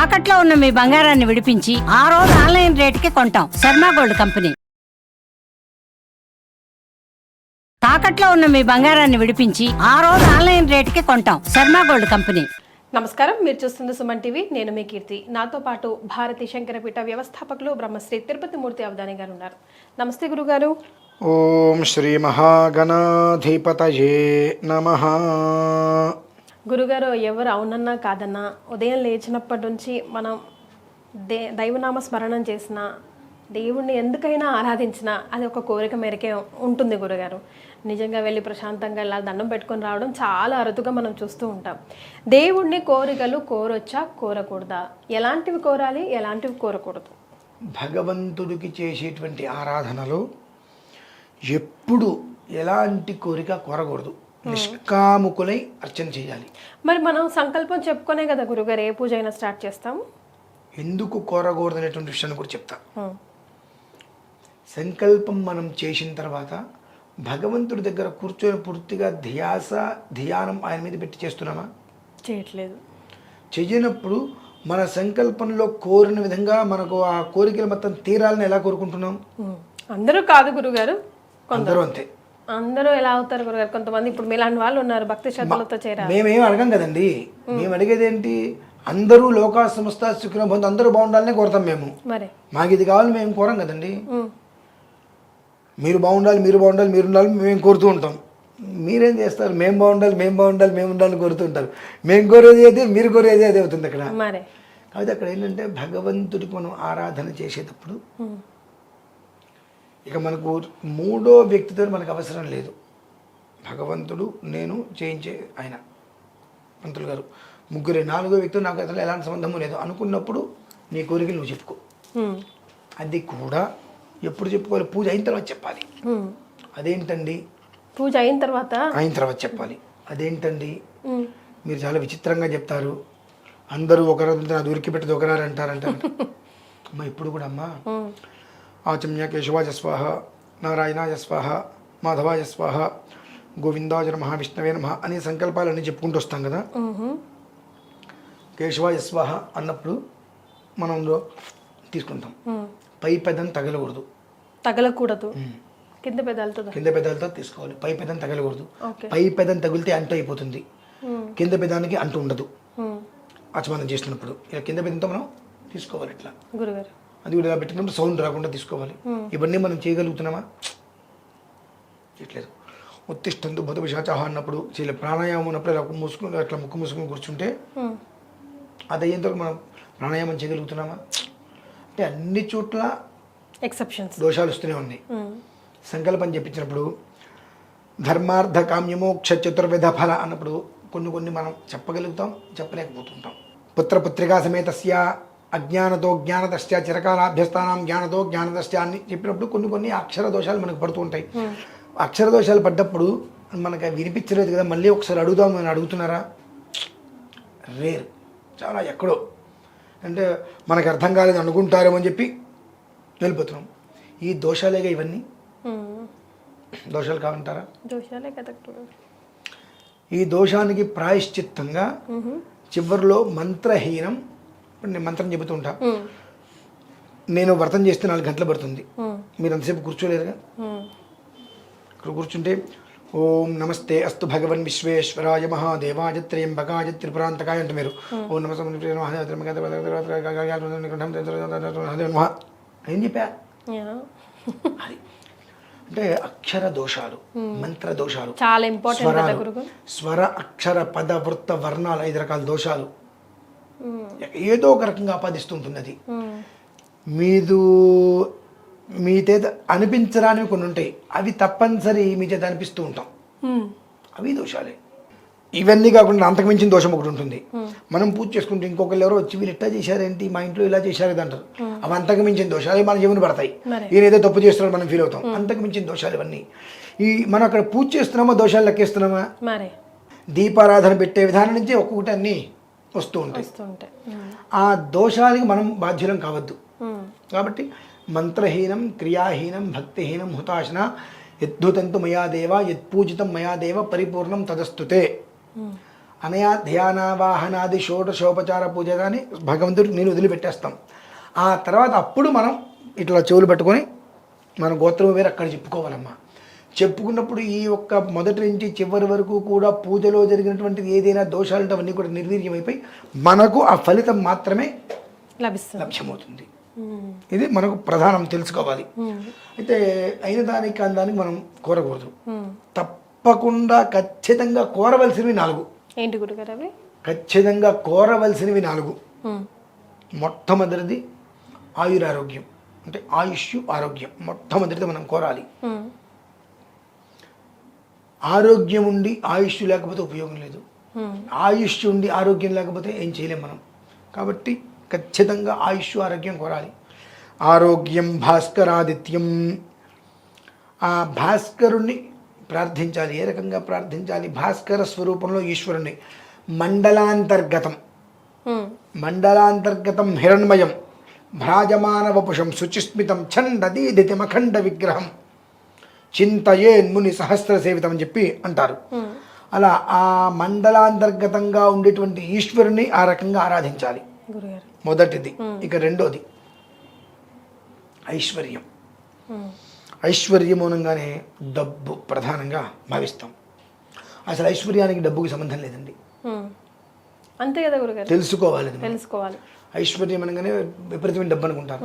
తాకట్లో ఉన్న మీ బంగారాన్ని విడిపించి ఆ రోజు ఆన్లైన్ రేటుకి కొంటాం. Sharma gold company. తాకట్లో ఉన్న మీ బంగారాన్ని విడిపించి ఆ రోజు ఆన్లైన్ రేటుకి కొంటాం. Sharma gold company. నమస్కారం, మీరు చూస్తున్న సుమన్ టీవీ. నేను మీ కీర్తి. నాతో పాటు భారతీ శంకరపీఠ వ్యవస్థాపకులు బ్రహ్మశ్రీ తిరుపతి మూర్తి అవధాని గారు ఉన్నారు. నమస్తే గురుగారు. ఓం శ్రీ మహాగణాధిపతయే నమః. గురుగారు, ఎవరు అవునన్నా కాదన్నా ఉదయం లేచినప్పటి నుంచి మనం దైవనామ స్మరణం చేసిన, దేవుణ్ణి ఎందుకైనా ఆరాధించినా అది ఒక కోరిక మేరకే ఉంటుంది గురుగారు. నిజంగా వెళ్ళి ప్రశాంతంగా ఇలా దండం పెట్టుకొని రావడం చాలా అరుదుగా మనం చూస్తూ ఉంటాం. దేవుణ్ణి కోరికలు కోరొచ్చా, కోరకూడదా? ఎలాంటివి కోరాలి, ఎలాంటివి కోరకూడదు? భగవంతుడికి చేసేటువంటి ఆరాధనలో ఎప్పుడు ఎలాంటి కోరిక కోరకూడదు. నిష్కాముకులై అర్చన చేయాలి. మరి మనం సంకల్పం చెప్పుకునే కదా గురుగారు ఏ పూజ అయినా స్టార్ట్ చేస్తాము. ఎందుకు కోరకూడదు అనేటువంటి విషయాన్ని కూడా చెప్తా. సంకల్పం మనం చేసిన తర్వాత భగవంతుడి దగ్గర కూర్చొని పూర్తిగా ధ్యానం ఆయన మీద పెట్టి చేస్తున్నామా? చేయట్లేదు. చెయ్యనప్పుడు మన సంకల్పంలో కోరిన విధంగా మనకు ఆ కోరికలు మొత్తం తీరాలని ఎలా కోరుకుంటున్నాం? అందరూ కాదు గురుగారు, అందరూ అంతే. అందరూ ఎలా అవుతారు గురుగారు? కొంతమంది ఇప్పుడు మీలాంటి వాళ్ళు ఉన్నారు, భక్తి శ్రద్ధలతో చేరారు. మేమేం అడగం కదండి. మేము అడిగేది ఏంటి? అందరూ లోకా సంస్థ సుఖినో భవంతు, అందరూ బాగుండాలని కోరుతాం మేము. మరి మాకు ఇది కావాలి మేము కోరం కదండి. మీరు బాగుండాలి, మీరు బాగుండాలి, మీరు ఉండాలి మేము కోరుతూ ఉంటాం. మీరేం చేస్తారు? మేము బాగుండాలి, మేము బాగుండాలి, మేము ఉండాలని కోరుతూ ఉంటారు. మేము కోరేది అయితే మీరు కోరేది అదే అవుతుంది అక్కడ. కాబట్టి అక్కడ ఏంటంటే భగవంతుడికి మనం ఆరాధన చేసేటప్పుడు ఇక మనకు మూడో వ్యక్తితో మనకు అవసరం లేదు. భగవంతుడు, నేను, చేయించే ఆయన, పంతులు గారు, ముగ్గురే. నాలుగో వ్యక్తులు నాకు అసలు ఎలాంటి సంబంధము లేదు అనుకున్నప్పుడు నీ కోరికలు నువ్వు చెప్పుకో. అది కూడా ఎప్పుడు చెప్పుకోవాలి? పూజ అయిన తర్వాత చెప్పాలి. అదేంటండి? పూజ అయిన తర్వాత చెప్పాలి. అదేంటండి? మీరు చాలా విచిత్రంగా చెప్తారు. అందరూ ఒకరు అది ఉరికి పెట్టదు ఒకరారు అంటారంటారు. అమ్మ ఇప్పుడు కూడా అమ్మా ఆచమ్య కేశవాజ స్వాహ, నారాయణాయ స్వాహ, మాధవాయ స్వాహ, గోవిందాయ నమః, విష్ణవే నమః అనే సంకల్పాలన్నీ చెప్పుకుంటూ వస్తాం కదా. కేశవాయ స్వాహ అన్నప్పుడు మనం తీసుకుంటాం. పై పెదం తగలకూడదు. కింద పెదాలతో తీసుకోవాలి. పై పెదం తగలకూడదు. పై పెదం తగిలితే అంటు అయిపోతుంది. కింద పెదానికి అంటు ఉండదు. ఆచమనం చేసినప్పుడు ఇలా కింద పెదంతో మనం తీసుకోవాలి. ఇట్లా అది కూడా ఇలా పెట్టినప్పుడు సౌండ్ రాకుండా తీసుకోవాలి. ఇవన్నీ మనం చేయగలుగుతున్నామా? చేయట్లేదు. ఉత్తిష్టంతు భూత పిశాచః అన్నప్పుడు చాలా ప్రాణాయామం ఉన్నప్పుడు ఇలా మూసుకుని అట్లా ముక్కు మూసుకుని కూర్చుంటే అది అయ్యేంతవరకు మనం ప్రాణాయామం చేయగలుగుతున్నామా? అంటే అన్ని చోట్ల ఎక్సెప్షన్స్, దోషాలు వస్తూనే ఉన్నాయి. సంకల్పం చెప్పించినప్పుడు ధర్మార్థ కామ్యమోక్ష చతుర్విధ ఫల అన్నప్పుడు కొన్ని మనం చెప్పగలుగుతాం, చెప్పలేకపోతుంటాం. పుత్రపుత్రికా సమేతస్య అజ్ఞానతో జ్ఞానదశ్చ చిరకాలాభ్యస్తానం జ్ఞానతో జ్ఞానదశ్చ అని చెప్పినప్పుడు కొన్ని అక్షర దోషాలు మనకు పడుతూ ఉంటాయి. అక్షర దోషాలు పడ్డప్పుడు మనకు వినిపించలేదు కదా, మళ్ళీ ఒకసారి అడుగుదాం అని అడుగుతున్నారా? రేర్, చాలా ఎక్కడో. అంటే మనకు అర్థం కాలేదు అనుకుంటారేమో అని చెప్పి వెళ్ళిపోతున్నాం. ఈ దోషాలేగా ఇవన్నీ. దోషాలు కావంటారా? దోషాలే కదా. ఈ దోషానికి ప్రాయశ్చిత్తంగా చివరిలో మంత్రహీనం. నేను మంత్రం చెబుతూ ఉంటా. నేను వ్రతం చేస్తే 4 గంటలు పడుతుంది. మీరు అంతసేపు కూర్చోలేరుగా. ఇక్కడ కూర్చుంటే ఓం నమస్తే అస్తు భగవన్ విశ్వేశ్వరాయ మహాదేవాయ త్ర్యంబకాయ త్రిపురాంతకాయ అంటే మీరు ఓం నమస్తే ఏం చెప్పా? అది అంటే అక్షర దోషాలు, మంత్ర దోషాలు చాలా ఇంపార్టెంట్. స్వర అక్షర పద వృత్త వర్ణాలు 5 రకాల దోషాలు ఏదో ఒక రకంగా ఆపాదిస్తుంటుంది. అది మీ చేత అనిపించడానికి కొన్ని ఉంటాయి, అవి తప్పనిసరి మీ చేత అనిపిస్తూ ఉంటాం, అవి దోషాలే. ఇవన్నీ కాకుండా అంతకుమించిన దోషం ఒకటి ఉంటుంది. మనం పూజ చేసుకుంటే ఇంకొకరు ఎవరో వచ్చి వీళ్ళు ఇట్లా చేశారేంటి, మా ఇంట్లో ఇలా చేశారు అంటారు. అవి అంతకుమించిన దోషాలు, మన జీవన పడతాయి. ఈయన ఏదో తప్పు చేస్తున్నాడు మనం ఫీల్ అవుతాం. అంతకుమించిన దోషాలు ఇవన్నీ. మనం అక్కడ పూజ చేస్తున్నామా, దోషాలు లెక్కేస్తున్నామా? దీపారాధన పెట్టే విధానం నుంచి ఒక్కొక్కటి అన్నీ వస్తూ ఉంటాయి. ఆ దోషాలకి మనం బాధ్యులం కావద్దు. కాబట్టి మంత్రహీనం, క్రియాహీనం, భక్తిహీనం, హుతాశన యద్భుతంతు మయా దేవ యత్పూజితం మయా దేవ పరిపూర్ణం తదస్తుతే అనయా ధ్యాన వాహనాది షోడశోపచార పూజ కానీ భగవంతుడికి నేను వదిలిపెట్టేస్తాం. ఆ తర్వాత అప్పుడు మనం ఇట్లా చెవులు పెట్టుకొని మన గోత్రం వేరు అక్కడ చెప్పుకోవాలమ్మా. చెప్పుకున్నప్పుడు ఈ యొక్క మొదటి నుంచి చివరి వరకు కూడా పూజలో జరిగినటువంటిది ఏదైనా దోషాలు ఉంటే అవన్నీ కూడా నిర్వీర్యమైపోయి మనకు ఆ ఫలితం మాత్రమే లభ్యమవుతుంది. ఇది మనకు ప్రధానం తెలుసుకోవాలి. అయితే అయిన దానికి కాని దానికి మనం కోరకూడదు. తప్పకుండా ఖచ్చితంగా కోరవలసినవి 4. ఏంటి గురుగారు అవి? ఖచ్చితంగా కోరవలసినవి 4. మొట్టమొదటిది ఆయురారోగ్యం, అంటే ఆయుష్ ఆరోగ్యం మొట్టమొదటిది మనం కోరాలి. ఆరోగ్యం ఉండి ఆయుష్ లేకపోతే ఉపయోగం లేదు. ఆయుష్ ఉండి ఆరోగ్యం లేకపోతే ఏం చేయలేం మనం. కాబట్టి ఖచ్చితంగా ఆయుష్ ఆరోగ్యం కోరాలి. ఆరోగ్యం భాస్కరాదిత్యం, ఆ భాస్కరుణ్ణి ప్రార్థించాలి. ఏ రకంగా ప్రార్థించాలి? భాస్కర స్వరూపంలో ఈశ్వరుణ్ణి మండలాంతర్గతం హిరణ్మయం భ్రాజమాన వపుషం శుచిస్మితం ఛందదీధితిమఖండ విగ్రహం చింతయేన్ముని సహస్ర సేవితం అని చెప్పి అంటారు. అలా ఆ మండలాంతర్గతంగా ఉండేటువంటి ఈశ్వరుని ఆ రకంగా ఆరాధించాలి. మొదటిది. ఇక రెండోది ఐశ్వర్యం. ఐశ్వర్యమూలంగానే డబ్బు ప్రధానంగా భావిస్తాం. అసలు ఐశ్వర్యానికి డబ్బుకి సంబంధం లేదండి. అంతే కదా గురుగారు, తెలుసుకోవాలి. ఐశ్వర్యం అనగానే విపరీతమైన డబ్బు అనుకుంటారు.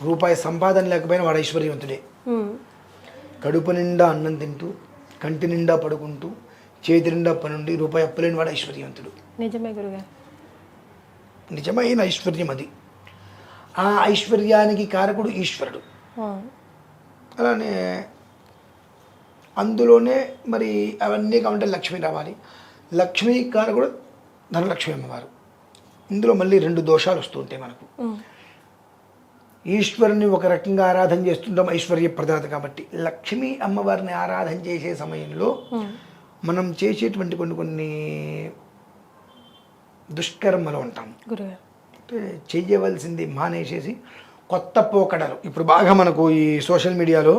రూపాయి సంపాదన లేకపోయినా వాడు ఐశ్వర్యవంతుడే. కడుపు నిండా అన్నం తింటూ, కంటి నిండా పడుకుంటూ, చేతి నిండా పనుండి రూపాయి అప్పులేని వాడు ఐశ్వర్యవంతుడు. నిజమే గురుగారు, నిజమైన ఐశ్వర్యం అది. ఆ ఐశ్వర్యానికి కారకుడు ఈశ్వరుడు. అలానే అందులోనే మరి అవన్నీ కావాలంటే లక్ష్మి రావాలి. లక్ష్మీ కారకుడు ధనలక్ష్మి అమ్మవారు. ఇందులో మళ్ళీ 2 దోషాలు వస్తూ ఉంటాయి మనకు. ఈశ్వరుని ఒక రకంగా ఆరాధన చేస్తుంటాం, ఐశ్వర్య ప్రదాత కాబట్టి. లక్ష్మీ అమ్మవారిని ఆరాధన చేసే సమయంలో మనం చేసేటువంటి కొన్ని దుష్కర్మలు ఉంటాం. అంటే చేయవలసింది మానేసేసి కొత్త పోకడలు, ఇప్పుడు బాగా మనకు ఈ సోషల్ మీడియాలో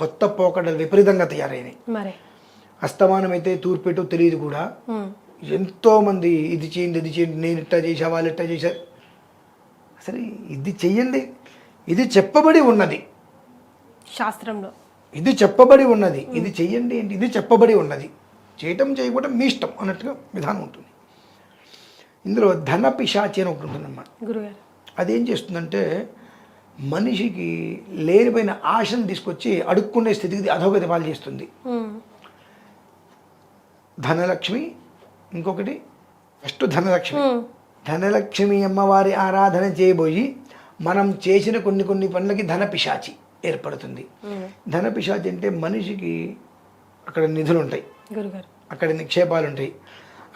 కొత్త పోకడలు విపరీతంగా తయారైనాయి. అస్తమానం అయితే తూర్పేటో తెలియదు కూడా. ఎంతో మంది ఇది చేయండి, నేను ఇట్టా చేసా, వాళ్ళు ఇట్టా చేశారు. అసలు ఇది చెయ్యండి, ఇది చెప్పబడి ఉన్నది శాస్త్రంలో, ఇది చెప్పబడి ఉన్నది. ఇది చెయ్యండి ఏంటి, ఇది చెప్పబడి ఉన్నది. చేయటం చేయకపోవడం మీ ఇష్టం అన్నట్టుగా విధానం ఉంటుంది. ఇందులో ధన పిశాచి అని ఒకటి ఉంటుందన్నమాట. గురుగారు అదేం చేస్తుందంటే మనిషికి లేనిపోయిన ఆశను తీసుకొచ్చి అడుక్కునే స్థితికి అధోగతి పాలు చేస్తుంది. ధనలక్ష్మి, ఇంకొకటి ఫస్ట్ ధనలక్ష్మి అమ్మవారి ఆరాధన చేయబోయి మనం చేసిన కొన్ని పనులకి ధన పిశాచి ఏర్పడుతుంది. ధన పిశాచి అంటే మనిషికి అక్కడ నిధులు ఉంటాయి, అక్కడ నిక్షేపాలు ఉంటాయి,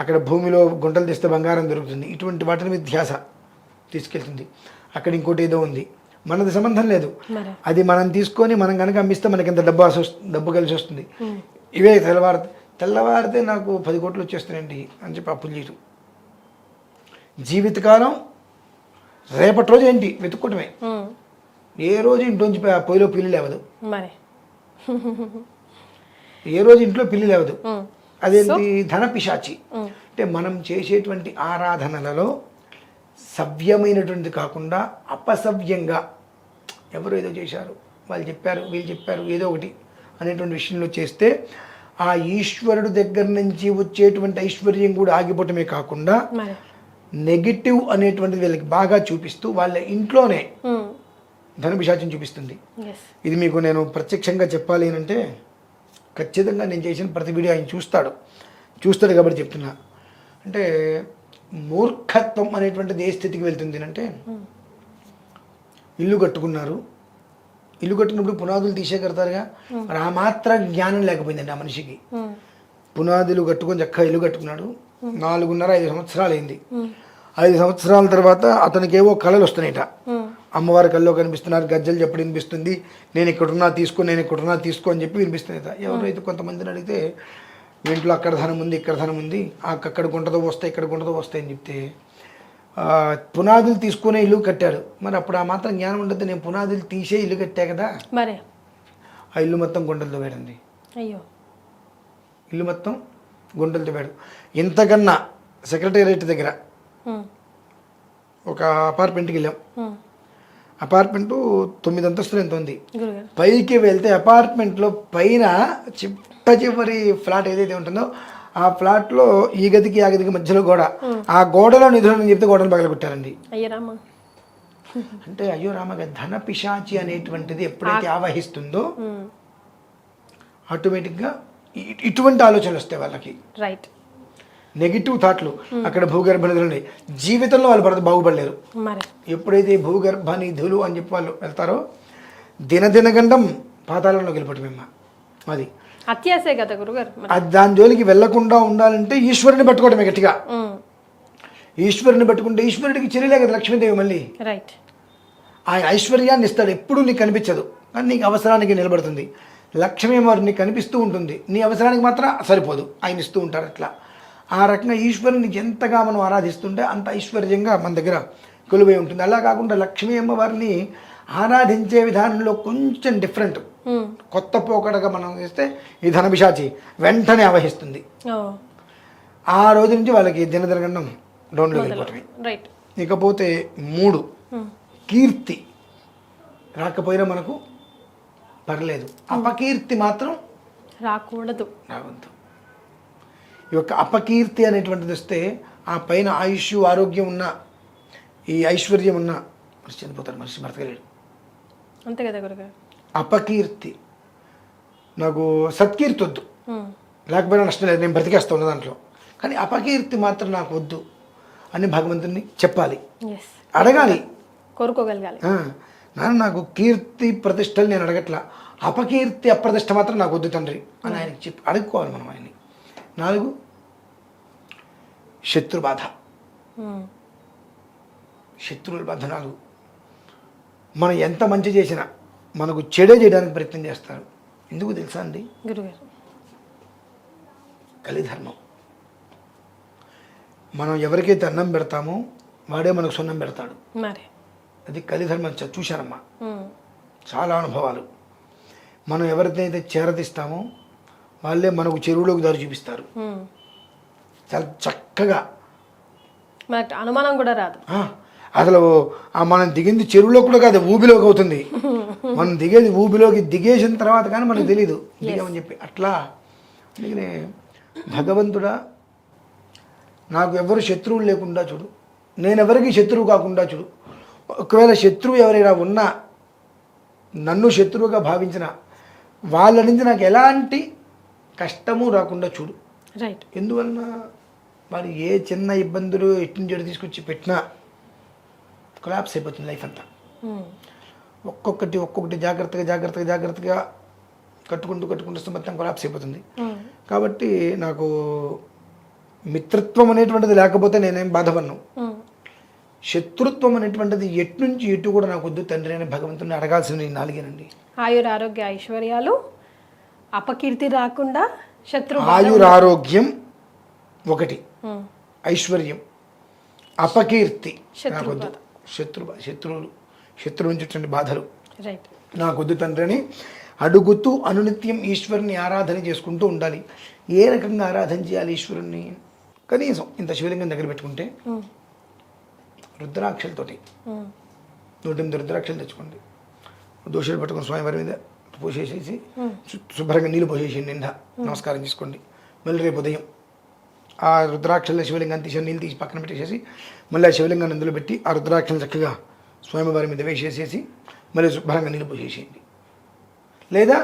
అక్కడ భూమిలో గుంటలు తీస్తే బంగారం దొరుకుతుంది. ఇటువంటి వాటిని మీద ధ్యాస తీసుకెళ్తుంది. అక్కడ ఇంకోటి ఏదో ఉంది, మనది సంబంధం లేదు. అది మనం తీసుకొని మనం కనుక అమ్మిస్తే మనకి ఎంత డబ్బు కలిసి వస్తుంది. ఇవే తెల్లవారితే నాకు 10 కోట్లు వచ్చేస్తున్నాయండి అని చెప్పి అప్పులు చేయటం. జీవితకాలం రేపటి రోజు ఏంటి వెతుక్కోవటమే. ఏ రోజు ఇంట్లోంచి పొయ్యిలో పిల్లి లేవదు, ఏ రోజు ఇంట్లో పిల్లి లేవదు. అదేంటి? ధన పిశాచి. అంటే మనం చేసేటువంటి ఆరాధనలలో సవ్యమైనటువంటిది కాకుండా అపసవ్యంగా ఎవరు ఏదో చేశారు, వాళ్ళు చెప్పారు, వీళ్ళు చెప్పారు, ఏదో ఒకటి అనేటువంటి విషయంలో చేస్తే ఆ ఈశ్వరుడు దగ్గర నుంచి వచ్చేటువంటి ఐశ్వర్యం కూడా ఆగిపోవటమే కాకుండా నెగిటివ్ అనేటువంటిది వీళ్ళకి బాగా చూపిస్తూ వాళ్ళ ఇంట్లోనే ధన పిశాచం చూపిస్తుంది. ఇది మీకు నేను ప్రత్యక్షంగా చెప్పాలి అంటే ఖచ్చితంగా నేను చేసిన ప్రతి వీడియో ఆయన చూస్తాడు కాబట్టి చెప్తున్నా. అంటే మూర్ఖత్వం అనేటువంటిది ఏ స్థితికి వెళ్తుంది అంటే, ఇల్లు కట్టుకున్నప్పుడు పునాదులు తీసే కడతారుగా, మరి ఆ మాత్రం జ్ఞానం లేకపోయిందండి ఆ మనిషికి. పునాదులు కట్టుకొని చక్కగా ఇల్లు కట్టుకున్నాడు. 4.5 సంవత్సరాలు అయింది. 5 సంవత్సరాల తర్వాత అతనికి ఏవో కళలు వస్తున్నాయిట. అమ్మవారి కల్లో కనిపిస్తున్నారు, గజ్జలు చెప్పడం వినిపిస్తుంది, నేను ఇక్కడున్నా తీసుకో అని చెప్పి వినిపిస్తుంది. ఎవరైతే కొంతమందిని అడిగితే ఇంట్లో అక్కడ ధనం ఉంది, ఇక్కడ ధనం ఉంది, అక్కడ గుంటతో వస్తాయి, ఇక్కడ గుంటతో వస్తాయని చెప్తే పునాదులు తీసుకునే ఇల్లు కట్టాడు. మరి అప్పుడు ఆ మాత్రం జ్ఞానం ఉండదు. నేను పునాదులు తీసే ఇల్లు కట్టా కదా, మరి ఆ ఇల్లు మొత్తం గుంటలతో వేడండి. అయ్యో, ఇల్లు మొత్తం గుండెలు తవ్వాడు. ఇంతకన్నా సెక్రటేరియట్ దగ్గర ఒక అపార్ట్మెంట్కి వెళ్ళాం. అపార్ట్మెంటు 9 అంతస్తులు ఎంత ఉంది. గురుగారు పైకి వెళ్తే అపార్ట్మెంట్లో పైన చివరి ఫ్లాట్ ఏదైతే ఉంటుందో ఆ ఫ్లాట్లో ఈ గదికి ఆ గదికి మధ్యలో గోడ, ఆ గోడలో నిధులను చెప్తే గోడను పగలగొట్టారండి. అయ్యరామా. అంటే అయ్యో రామగా ధన పిశాచి అనేటువంటిది ఎప్పుడైతే ఆవహిస్తుందో ఆటోమేటిక్గా ఇటువంటి ఆలోచనలు వస్తాయి వాళ్ళకి. రైట్. నెగిటివ్ థాట్లు. అక్కడ భూగర్భ నిధులు ఉన్నాయి, జీవితంలో వాళ్ళు బాగుపడలేరు. మరి ఎప్పుడైతే భూగర్భ నిధులు అని చెప్పి వాళ్ళు వెళ్తారో దినదినగండం పాతాళంలోకి వెళ్ళిపోవటమేమ్మా. అది అత్యాసే కదా గురుగారు. అది దాని జోలికి వెళ్లకుండా ఉండాలంటే ఈశ్వరుని పట్టుకోవడమే గట్టిగా. ఈశ్వరుని పట్టుకుంటే ఈశ్వరుడికి చెల్లిలే కదా లక్ష్మీదేవి. మళ్ళీ రైట్. ఆయన ఐశ్వర్యాన్ని ఇస్తాడు, ఎప్పుడూ నీకు కనిపించదు కానీ నీకు అవసరానికి నిలబడుతుంది. లక్ష్మీ వారు నీకు కనిపిస్తూ ఉంటుంది, నీ అవసరానికి మాత్రం సరిపోదు, ఆయన ఇస్తూ ఉంటారు. అట్లా ఆ రకంగా ఈశ్వరుని ఎంతగా మనం ఆరాధిస్తుంటే అంత ఐశ్వర్యంగా మన దగ్గర కొలువై ఉంటుంది. అలా కాకుండా లక్ష్మీ అమ్మవారిని ఆరాధించే విధానంలో కొంచెం డిఫరెంట్, కొత్త పోకడగా మనం చేస్తే ఈ ధనపిశాచి వెంటనే ఆవహిస్తుంది. ఆ రోజు నుంచి వాళ్ళకి దినదినగండం డౌన్లో వెళ్ళిపోవటమే. రైట్. ఇకపోతే 3 కీర్తి రాకపోయినా మనకు పర్లేదు, అపకీర్తి మాత్రం రాకూడదు. రావద్దు. ఈ యొక్క అపకీర్తి అనేటువంటిది వస్తే ఆ పైన ఆయుష్ ఆరోగ్యం ఉన్న ఈ ఐశ్వర్యం ఉన్న మనిషి చనిపోతారు, మనిషి బ్రతకలేడు. అంతే కదా గురుగారు. అపకీర్తి, నాకు సత్కీర్తి వద్దు, లేకపోయినా నష్టం లేదు, నేను బ్రతికేస్తా ఉన్న దాంట్లో, కానీ అపకీర్తి మాత్రం నాకు వద్దు అని భగవంతుని చెప్పాలి, అడగాలి, కోరుకోగలగాలి. నాన్న నాకు కీర్తి ప్రతిష్టలు నేను అడగట్లా, అపకీర్తి అప్రతిష్ట మాత్రం నాకు వద్దు తండ్రి అని ఆయనకి చెప్పి అడుక్కోవాలి మనం ఆయన్ని. 4 శత్రుబాధ. శత్రువుల బాధ 4. మనం ఎంత మంచి చేసినా మనకు చెడే చేయడానికి ప్రయత్నం చేస్తారు. ఎందుకు తెలుసా అండి? గురుగారు కలిధర్మం. మనం ఎవరికైతే అన్నం పెడతామో వాడే మనకు సున్నం పెడతాడు. మరి అది కలిధర్మం. చూశానమ్మా, చాలా అనుభవాలు. మనం ఎవరినైతే చేరదీస్తామో వాళ్ళే మనకు చెరువులోకి దారి చూపిస్తారు. చాలా చక్కగా, మనకు అనుమానం కూడా రాదు. అసలు మనం దిగింది చెరువులో కూడా కాదు, ఊబిలోకి అవుతుంది. మనం దిగేది ఊబిలోకి దిగేసిన తర్వాత కానీ మనకు తెలీదు దిగామని చెప్పి. అట్లా అందుకనే భగవంతుడా నాకు ఎవరు శత్రువులు లేకుండా చూడు, నేను ఎవరికి శత్రువు కాకుండా చూడు, ఒకవేళ శత్రువు ఎవరైనా ఉన్నా నన్ను శత్రువుగా భావించిన వాళ్ళ నుంచి నాకు ఎలాంటి కష్టము రాకుండా చూడు. రైట్. ఎందువలన వారు ఏ చిన్న ఇబ్బందులు ఎటు నుంచి తీసుకొచ్చి పెట్టినా కొలాప్స్ అయిపోతుంది లైఫ్ అంతా. ఒక్కొక్కటి జాగ్రత్తగా కట్టుకుంటూ మొత్తం కొలాప్స్ అయిపోతుంది. కాబట్టి నాకు మిత్రత్వం అనేటువంటిది లేకపోతే నేనేం బాధపడను, శత్రుత్వం అనేటువంటిది ఎటు నుంచి ఎటు కూడా నాకు వద్దు తండ్రి అని భగవంతుని అడగాల్సిన 4 ఆయుర ఆరోగ్య ఐశ్వర్యాలు, అపకీర్తి రాకుండా, ఆయురారోగ్యం 1, ఐశ్వర్యం, అపకీర్తి నాకొద్దు, శత్రువు నుంచి బాధలు నాకొద్దు తండ్రి అని అడుగుతూ అనునిత్యం ఈశ్వరుని ఆరాధన చేసుకుంటూ ఉండాలి. ఏ రకంగా ఆరాధన చేయాలి ఈశ్వరుణ్ణి? కనీసం ఇంత శివలింగం దగ్గర పెట్టుకుంటే రుద్రాక్షలతోటి 108 రుద్రాక్షలు తెచ్చుకోండి, దోషులు పట్టుకుని స్వామివారి మీద పోసేసేసి శుభ్రంగా నీళ్ళు పోసేసి నిండా నమస్కారం చేసుకోండి. మళ్ళీ రేపు ఉదయం ఆ రుద్రాక్షల శివలింగాన్ని తీసి నీళ్ళు తీసి పక్కన పెట్టేసేసి మళ్ళీ ఆ శివలింగాన్ని అందులో పెట్టి ఆ రుద్రాక్షలు చక్కగా స్వామివారి మీద వేసేసేసి మళ్ళీ శుభ్రంగా నీళ్ళు పోసేసేయండి. లేదా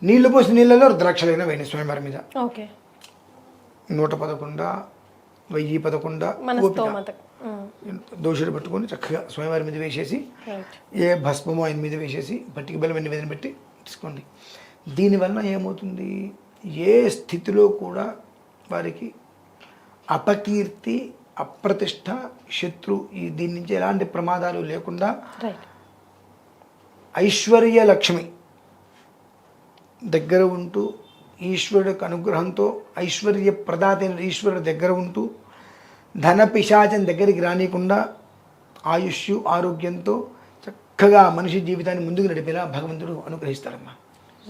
నీళ్లు పోసిన నీళ్ళలో రుద్రాక్షలైనా వేయండి స్వామివారి మీద. 111, 1011 దోషులు పట్టుకొని చక్కగా స్వామివారి మీద వేసేసి ఏ భస్మమో ఆయన మీద వేసేసి పట్టికి బెల్లం నివేదన పెట్టి తీసుకోండి. దీనివల్ల ఏమవుతుంది? ఏ స్థితిలో కూడా వారికి అపకీర్తి, అప్రతిష్ట, శత్రు దీని నుంచి ఎలాంటి ప్రమాదాలు లేకుండా ఐశ్వర్య లక్ష్మి దగ్గర ఉంటూ ఈశ్వరుడి అనుగ్రహంతో ఐశ్వర్య ప్రదాతైన ఈశ్వరుడి దగ్గర ఉంటూ ధన పిశాచం దగ్గరికి రానియకుండా ఆయుష్ ఆరోగ్యంతో చక్కగా మనిషి జీవితాన్ని ముందుకు నడిపేలా భగవంతుడు అనుగ్రహిస్తారమ్మా.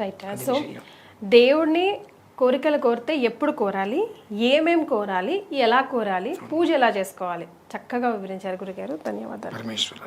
రైట్. సో దేవుడిని కోరికలు కోరితే ఎప్పుడు కోరాలి, ఏమేం కోరాలి, ఎలా కోరాలి, పూజ ఎలా చేసుకోవాలి, చక్కగా వివరించారు గురుగారు. ధన్యవాదాలు. పరమేశ్వర